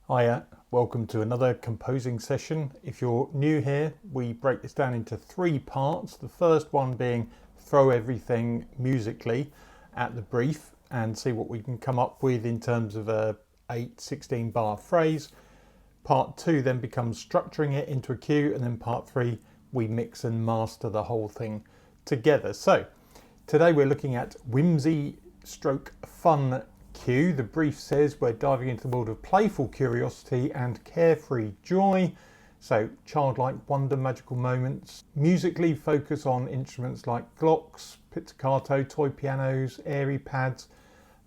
Hiya, welcome to another composing session. If you're new here, we break this down into 3 parts. The first one being throw everything musically at the brief and see what we can come up with in terms of a 8-16 bar phrase. Part 2 then becomes structuring it into a cue, and then part 3 we mix and master the whole thing together. So today we're looking at whimsy stroke fun cue. The brief says we're diving into the world of playful curiosity and carefree joy. So childlike wonder, magical moments. Musically focus on instruments like glocks, pizzicato, toy pianos, airy pads,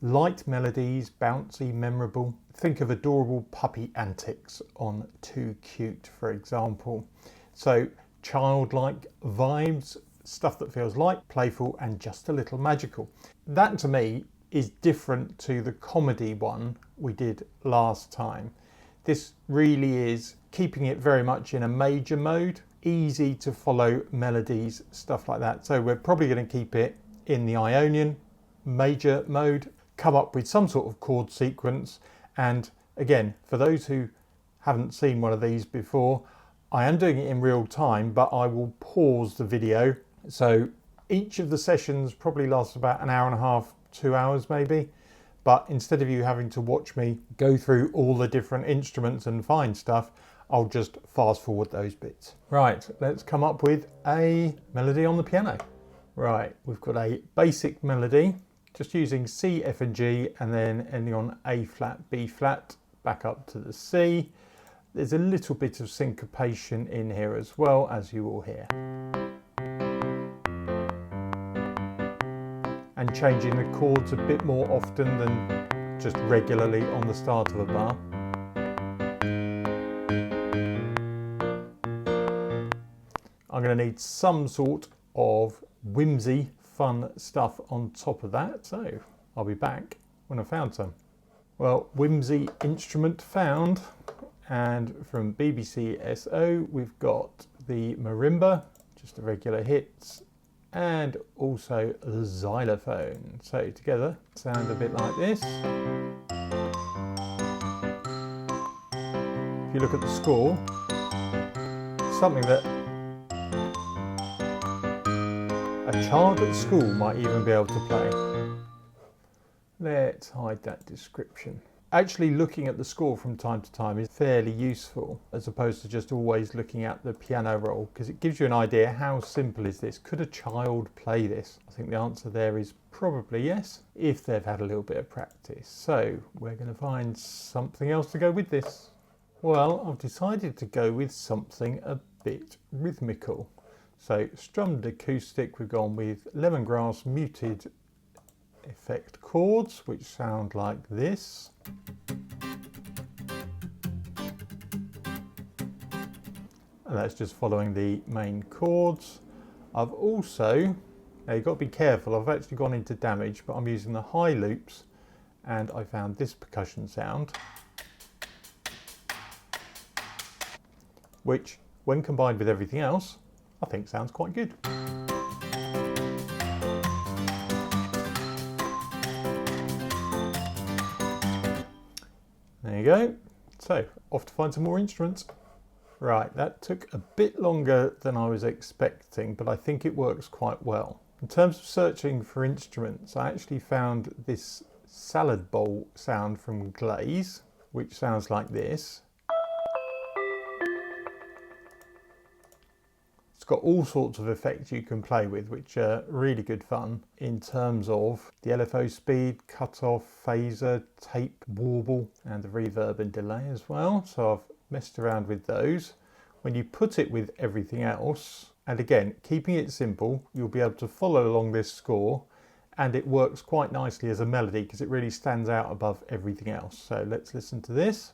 light melodies, bouncy, memorable. Think of adorable puppy antics on Too Cute, for example. So childlike vibes, stuff that feels light, playful, and just a little magical. That to me is different to the comedy one we did last time. This really is keeping it very much in a major mode, easy to follow melodies, stuff like that. So we're probably going to keep it in the Ionian major mode, come up with some sort of chord sequence. And again, for those who haven't seen one of these before, I am doing it in real time, but I will pause the video. So each of the sessions probably lasts about an hour and a half, 2 hours maybe, but instead of you having to watch me go through all the different instruments and find stuff, I'll just fast forward those bits. Right, let's come up with a melody on the piano. Right, we've got a basic melody, just using C, F and G, and then ending on A flat, B flat, back up to the C. There's a little bit of syncopation in here as well, as you will hear. And changing the chords a bit more often than just regularly on the start of a bar. I'm going to need some sort of whimsy, fun stuff on top of that, so I'll be back when I've found some. Well, whimsy instrument found, and from BBC SO we've got the marimba, just a regular hits, and also the xylophone. So together sound a bit like this. If you look at the score, something that a child at school might even be able to play. Let's hide that description. Actually looking at the score from time to time is fairly useful, as opposed to just always looking at the piano roll, because it gives you an idea how simple is this. Could a child play this? I think the answer there is probably yes, if they've had a little bit of practice. So we're going to find something else to go with this. Well, I've decided to go with something a bit rhythmical. So strummed acoustic, we've gone with lemongrass muted effect chords, which sound like this. And that's just following the main chords. I've also, now you've got to be careful, I've actually gone into damage, but I'm using the high loops, and I found this percussion sound, which when combined with everything else, I think sounds quite good. There you go. So off to find some more instruments. Right, that took a bit longer than I was expecting, but I think it works quite well. In terms of searching for instruments, I actually found this salad bowl sound from Glaze, which sounds like this. It's got all sorts of effects you can play with, which are really good fun in terms of the LFO speed, cutoff, phaser, tape, warble, and the reverb and delay as well. So I've messed around with those. When you put it with everything else, and again, keeping it simple, you'll be able to follow along this score, and it works quite nicely as a melody because it really stands out above everything else. So let's listen to this.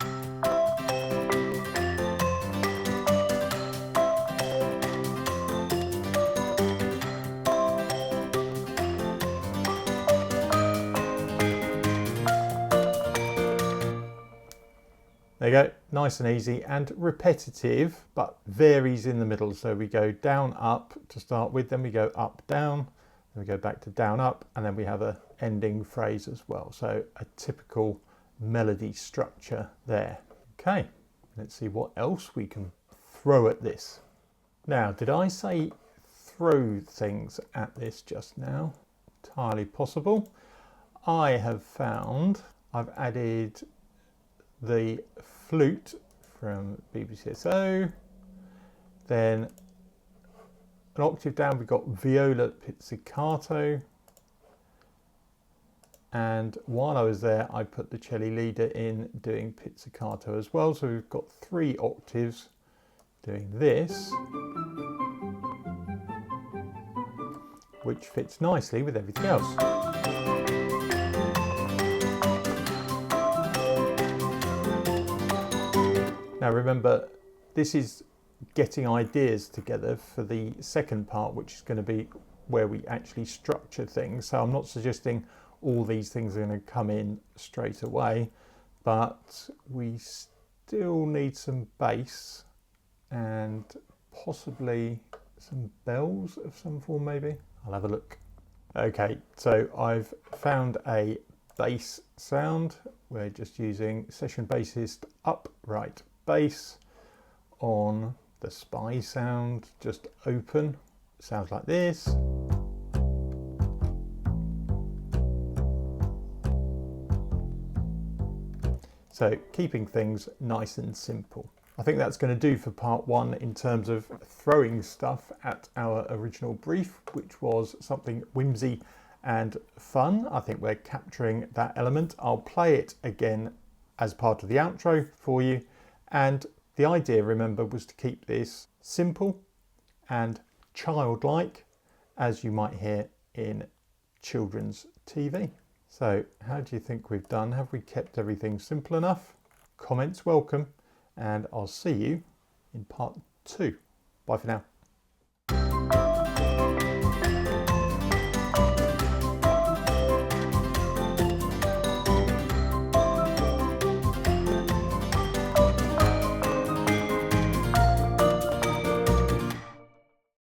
There you go, nice and easy and repetitive, but varies in the middle. So we go down, up to start with, then we go up, down, then we go back to down, up, and then we have a ending phrase as well. So a typical melody structure there. Okay, let's see what else we can throw at this. Now, did I say throw things at this just now? Entirely possible. I have found I've added the flute from BBCSO, then an octave down we've got viola pizzicato, and while I was there I put the cello leader in doing pizzicato as well, so we've got 3 octaves doing this, which fits nicely with everything else. Now remember, this is getting ideas together for the second part, which is going to be where we actually structure things. So I'm not suggesting all these things are going to come in straight away, but we still need some bass and possibly some bells of some form maybe. I'll have a look. Okay, so I've found a bass sound. We're just using session bassist upright bass on the spy sound, just open. Sounds like this. So keeping things nice and simple. I think that's going to do for part 1 in terms of throwing stuff at our original brief, which was something whimsy and fun. I think we're capturing that element. I'll play it again as part of the outro for you. And the idea, remember, was to keep this simple and childlike, as you might hear in children's TV. So how do you think we've done? Have we kept everything simple enough? Comments welcome, and I'll see you in part 2. Bye for now.